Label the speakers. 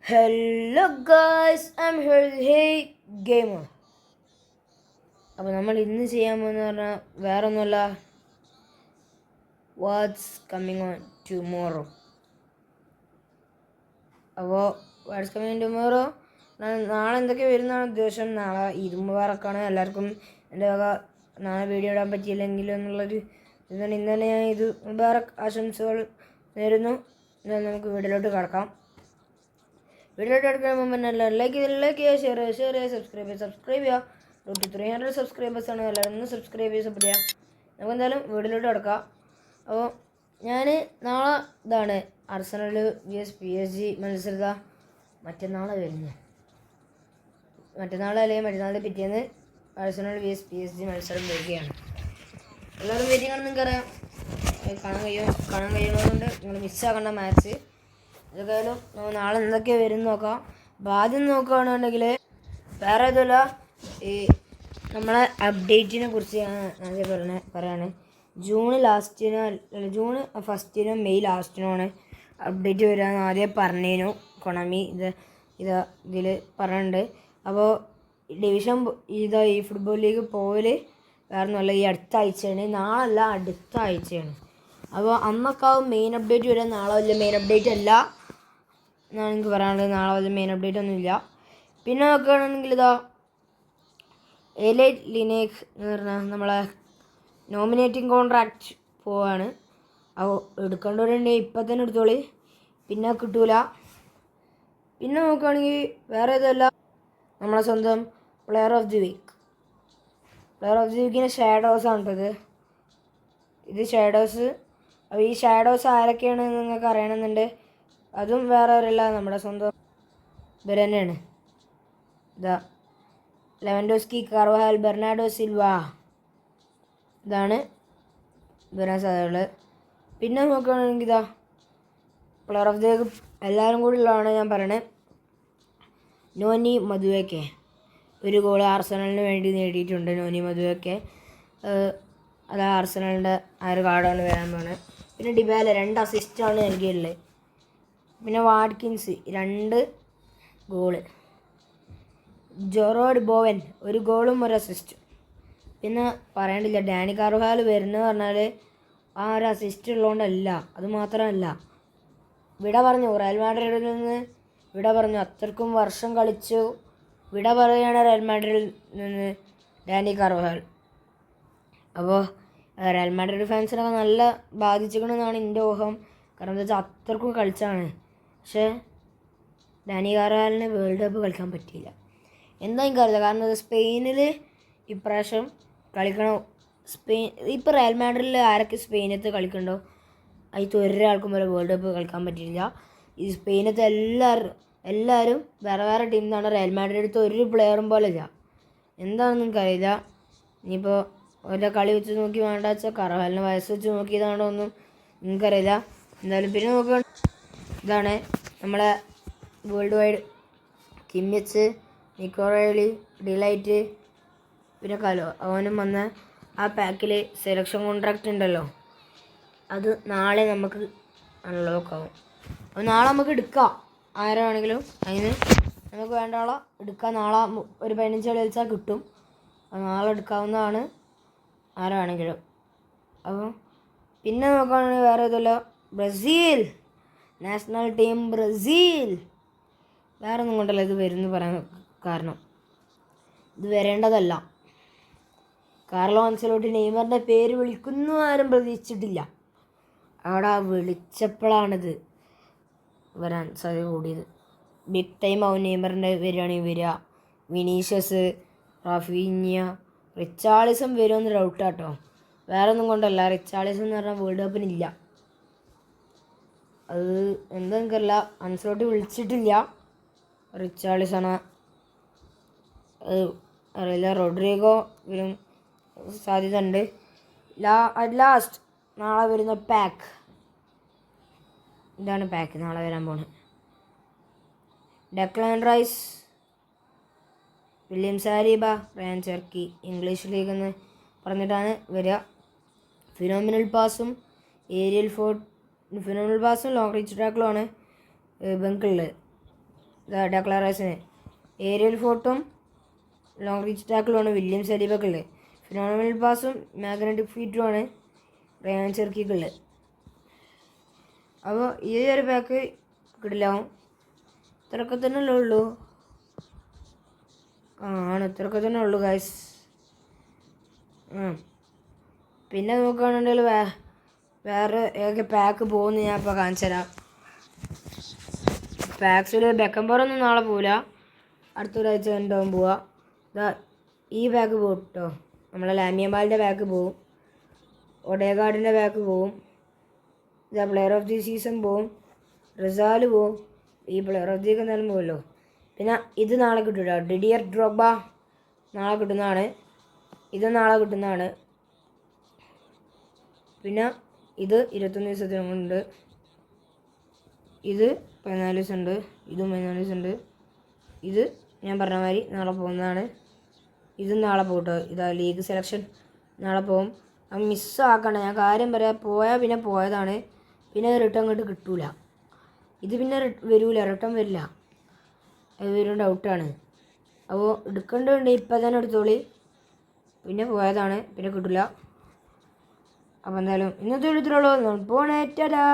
Speaker 1: Hello guys, I'm here. Hey gamer. അപ്പോൾ നമ്മൾ ഇന്ന് ചെയ്യാൻ പോകുന്ന പറഞ്ഞാൽ വേറെ ഒന്നുമല്ല, വാട്ട്സ് കമ്മിങ് ഓൺ ടുമോറോ. അപ്പോൾ വാട്ട്സ് കമ്മിങ് ഓൺ ടുമോറോ നാളെ എന്തൊക്കെ വരുന്നതാണ് ഉദ്ദേശം. നാളെ ഇരുമ്പ് എല്ലാവർക്കും എൻ്റെ വക നാളെ വീഡിയോ ഇടാൻ പറ്റിയില്ലെങ്കിലും എന്നുള്ളൊരു ഇതാണ്. ഇന്ന് തന്നെ ഞാൻ ഇത് മുബാറക് ആശംസകൾ നേരുന്നു. എന്നാൽ നമുക്ക് വീഡിയോയിലോട്ട് കടക്കാം. വീഡിയോ എടുക്കാൻ മുമ്പ് എല്ലാവരും ലൈക്ക് ചെയ്യുക, ഷെയർ ചെയ്യുക, സബ്സ്ക്രൈബ് ചെയ്യുക. 300 സബ്സ്ക്രൈബേഴ്സാണ്. എല്ലാവരും ഒന്ന് സബ്സ്ക്രൈബ് ചെയ്ത് സപ്പോർട്ട് ചെയ്യുക. നമുക്ക് എന്തായാലും വീഡിയോയിലോട്ട് കിടക്കാം. അപ്പോൾ ഞാൻ നാളെ ഇതാണ് ആർസണൽ vs PSG മത്സരത മറ്റന്നാളെ വരുന്നത്. അല്ലെങ്കിൽ മറ്റന്നാളിൻ്റെ പിറ്റേന്ന് ആർസണൽ vs PSG മത്സരം വരികയാണ്. എല്ലാവരും വെയിറ്റിംഗ് ആണെന്ന് നിങ്ങൾക്കറിയാം. കാണാൻ കഴിയുന്നതുകൊണ്ട് നിങ്ങൾ മിസ്സാക്കേണ്ട മാച്ച്. ഏതായാലും നാളെ എന്തൊക്കെ വരും നോക്കാം. അപ്പോൾ ആദ്യം നോക്കുകയാണെന്നുണ്ടെങ്കിൽ വേറെ ഇതല്ല, ഈ നമ്മളെ അപ്ഡേറ്റിനെ കുറിച്ച് ഞാൻ പറയാണ്. ജൂൺ ഫസ്റ്റിനോ മെയ് ലാസ്റ്റിനോ അപ്ഡേറ്റ് വരാമെന്ന് ആദ്യം പറഞ്ഞേനു കൊണമി. ഇതിൽ പറയുന്നുണ്ട്. അപ്പോൾ ഡിവിഷൻ ഈ ഫുട്ബോൾ ലീഗ് പോകൽ വേറെ ഒന്നുമല്ല, ഈ അടുത്ത ആഴ്ചയാണ്. നാളല്ല, അടുത്ത ആഴ്ചയാണ്. അപ്പോൾ അന്നൊക്കെ മെയിൻ അപ്ഡേറ്റ് വരാൻ. നാളെ വലിയ മെയിൻ അപ്ഡേറ്റ് അല്ല എന്നാണ് എനിക്ക് പറയാനുള്ളത്. നാളെ വലിയ മെയിൻ അപ്ഡേറ്റ് ഒന്നുമില്ല. പിന്നെ നോക്കുകയാണെങ്കിൽ എലൈറ്റ് ലിനേക്ക് എന്ന് പറഞ്ഞാൽ നമ്മളെ നോമിനേറ്റിംഗ് കോൺട്രാക്റ്റ് പോവാണ്. അപ്പോൾ എടുക്കേണ്ടവരുണ്ടെങ്കിൽ ഇപ്പം തന്നെ എടുത്തോളി, പിന്നെ കിട്ടൂല. പിന്നെ നോക്കുകയാണെങ്കിൽ വേറെ ഇതല്ല, നമ്മളെ സ്വന്തം പ്ലെയർ ഓഫ് ദി വീക്കിന് ഷാഡോസാണിട്ടത്. ഇത് ഷാഡോസ്. അപ്പോൾ ഈ ഷാഡോസ് ആരൊക്കെയാണെന്ന് നിങ്ങൾക്ക് അറിയണമെന്നുണ്ട്. അതും വേറെ ആരല്ല, നമ്മുടെ സ്വന്തം ഇവർ തന്നെയാണ്. ലെവൻഡോസ്കി, കാർവഹാൽ, ബെർണാഡോ സിൽവ, ഇതാണ് വരാൻ സാധ്യതകൾ. പിന്നെ നോക്കുകയാണെങ്കിൽ പ്ലെയർ ഓഫ് ദി വീക്ക് എല്ലാവരും കൂടി ഉള്ളതാണ് ഞാൻ പറയണത്. നോനി മദുവക്കെ ഒരു ഗോൾ ആർസണലിന് വേണ്ടി നേടിയിട്ടുണ്ട്. നോനി മദുവക്കെ അത് ആർസണലിൻ്റെ ആ ഒരു കാർഡാണ് വരാൻ പോകുന്നത്. പിന്നെ ഡിബാല 2 അസിസ്റ്റാണ് നൽകിയിട്ടുള്ളത്. പിന്നെ വാട്കിൻസ് 2 ഗോള്. ജൊറോഡ് ബോവൻ 1 ഗോളും 1 അസിസ്റ്റും. പിന്നെ പറയേണ്ടില്ല, ഡാനി കാർവഹാൽ വരുന്നത് പറഞ്ഞാൽ ആ ഒരു അസിസ്റ്റ് ഉള്ളതുകൊണ്ടല്ല, അതുമാത്രമല്ല വിട പറഞ്ഞു റയൽ മാഡ്രിഡിൽ നിന്ന് വിട പറഞ്ഞു. അത്രക്കും വർഷം കളിച്ചു വിട പറയുകയാണ് റയൽ മാഡ്രിഡിൽ നിന്ന് ഡാനി കാർവഹാൽ. അപ്പോൾ റയൽ മാഡ്രിഡ് ഫാൻസിനൊക്കെ നല്ല ബാധിച്ചിരിക്കണമെന്നാണ് എൻ്റെ ഊഹം. കാരണം എന്താ വെച്ചാൽ അത്രക്കും കളിച്ചാണ്. പക്ഷേ ഡാനി കാർവഹാലിന് വേൾഡ് കപ്പ് കളിക്കാൻ പറ്റിയില്ല. എന്താ എനിക്കറിയില്ല. കാരണം അത് സ്പെയിനിൽ ഇപ്രാവശ്യം കളിക്കണം. ഇപ്പോൾ റയൽ മാഡ്രിഡിൽ ആരൊക്കെ സ്പെയിനത്ത് കളിക്കണ്ടോ അതിൽ ഒരാൾക്കും വരെ വേൾഡ് കപ്പ് കളിക്കാൻ പറ്റിയില്ല. ഈ സ്പെയിനത്തെ എല്ലാവരും വേറെ ടീമിൽ നിന്നാണ്. റയൽ മാഡ്രിഡിലത്തെ ഒരു പ്ലെയറും പോലെ ഇല്ല. എന്താണെന്ന് എനിക്കറിയില്ല. ഇനിയിപ്പോൾ അവരുടെ കളി വെച്ച് നോക്കി വേണ്ട വെച്ചാൽ കാർവഹാലിന് വയസ്സ് വെച്ച് നോക്കിയതാണോ ഒന്നും എനിക്കറിയില്ല. എന്തായാലും പിന്നെ നോക്കുക, ഇതാണ് നമ്മളെ വേൾഡ് വൈഡ് കിമ്മിച്ച്, നിക്കോറേലി, ഡിലൈറ്റ്, പിന്നെ കലോ അവനും വന്ന ആ പാക്കിൽ സെലക്ഷൻ കോൺട്രാക്റ്റ് ഉണ്ടല്ലോ, അത് നാളെ നമുക്ക് അൺലോക്ക് ആവും. അപ്പോൾ നാളെ നമുക്ക് എടുക്കാം, ആരാണെങ്കിലും അതിന് നമുക്ക് വേണ്ട ആളെ എടുക്കാം. നാളെ ഒരു 15 കളി കളിച്ചാൽ കിട്ടും. അപ്പോൾ നാളെ എടുക്കാവുന്നതാണ് ആരാണെങ്കിലും. അപ്പോൾ പിന്നെ നോക്കുകയാണെങ്കിൽ വേറെ ഇതല്ല, ബ്രസീൽ നാഷണൽ ടീം ബ്രസീൽ. വേറെ ഒന്നും കൊണ്ടല്ല ഇത് വരുമെന്ന് പറയാൻ കാരണം, ഇത് വരേണ്ടതല്ല. കാർലോ അൻസെലോട്ടി നെയ്മറിൻ്റെ പേര് വിളിക്കുന്നു ആരും പ്രതീക്ഷിച്ചിട്ടില്ല. അവിടെ വിളിച്ചപ്പോഴാണിത് വരാൻ സാധ്യത കൂടിയത്. ബിഗ് ടൈം ആവും നെയ്മറിൻ്റെ വരികയാണെങ്കിൽ വരിക. വിനീഷ്യസ്, റാഫീഞ്ഞ, റിച്ചാർലിസൺ വരുമെന്ന് ഡൗട്ടാട്ടോ. വേറെ ഒന്നും കൊണ്ടല്ല, റിച്ചാർലിസൺ എന്ന് പറഞ്ഞാൽ വേൾഡ് കപ്പിനില്ല. അത് എന്താ എനിക്കറിയില്ല, അൻസെലോട്ടി വിളിച്ചിട്ടില്ല. റിച്ചാർലിസണ അറിയില്ല. റോഡ്രിഗോ വരും സാധ്യത ഉണ്ട്. ലാസ്റ്റ് നാളെ വരുന്ന പാക്ക്, ഇതാണ് പാക്ക് നാളെ വരാൻ പോകുന്നത്. Declan Rice, William Saliba, Rayan Cherki English league എന്ന് പറഞ്ഞിട്ടാണ് വരിക. ഫിനോമിനൽ പാസും ലോങ് റീച്ച് ടാക്കിളുമാണ് ബെങ്കുള്ളത്. ഡെക്ലാൻ റൈസിന് ഏരിയൽ ഫോർട്ടും ലോങ് റീച്ച് ടാക്കിളുമാണ് വില്യം സാലിബക്കുള്ളത്. ഫിനോമിനൽ പാസും മാഗ്നറ്റിക് ഫീറ്റുമാണ് റയാൻ ചെർക്കിക്കുള്ളത്. അപ്പോൾ ഈ ഒരു പാക്ക് കിടിലാവും. ഇത്രയൊക്കെ തന്നെ ഉള്ളൂ. ആണ് ഇത്രയൊക്കെ തന്നെ ഉള്ളൂ ഗൈസ്. പിന്നെ നോക്കുകയാണെന്നുണ്ടെങ്കിൽ വേറെ ഏതൊക്കെ പാക്ക് പോകുമെന്ന് ഞാൻ ഇപ്പോൾ കാണിച്ചു തരാം. പാക്സിൽ ബെക്കംബറൊന്നും നാളെ പോവില്ല, അടുത്തൊരാഴ്ച ഉണ്ടാവും പോവുക. ഇതാ ഈ പാക്ക് പോകും കേട്ടോ. നമ്മളെ ലാമിയമാലിൻ്റെ പാക്ക് പോവും, ഒഡേഗാർഡിൻ്റെ പാക്ക് പോവും. ഇതാ പ്ലെയർ ഓഫ് ദി സീസൺ പോവും, റിസാല് പോവും. ഈ പ്ലെയർ ഓഫ് ദി ഒക്കെ എന്തായാലും പോകുമല്ലോ. പിന്നെ ഇത് നാളെ കിട്ടും കേട്ടോ, ഡിഡിയർ ഡ്രോഗ്ബ നാളെ കിട്ടുന്നതാണ്. ഇത് നാളെ കിട്ടുന്നതാണ്. പിന്നെ ഇത് 21 ദിവസത്തിനുണ്ട്. ഇത് 14 ദിവസമുണ്ട്. ഇതും 14 ദിവസമുണ്ട്. ഇത് ഞാൻ പറഞ്ഞ മാതിരി നാളെ പോകുന്നതാണ്. ഇതും നാളെ പോകട്ടോ. ഇതാ ലീഗ് സെലക്ഷൻ നാളെ പോകും. അത് മിസ്സാക്കണ്ട, ഞാൻ കാര്യം പറയാം. പോയാൽ പിന്നെ പോയതാണ്, പിന്നെ റിട്ടേൺ ഇങ്ങോട്ട് കിട്ടൂല. ഇത് പിന്നെ വരില്ല, റിട്ടേൺ വരില്ല, അത് വരും ഡൗട്ടാണ്. അപ്പോൾ എടുക്കേണ്ടതുണ്ട്, ഇപ്പം തന്നെ എടുത്തോളി. പിന്നെ പോയതാണ്, പിന്നെ കിട്ടില്ല. അപ്പോൾ എന്തായാലും ഇന്നത്തെ എടുത്തിട്ടുള്ളൂ. പോണേറ്റാ.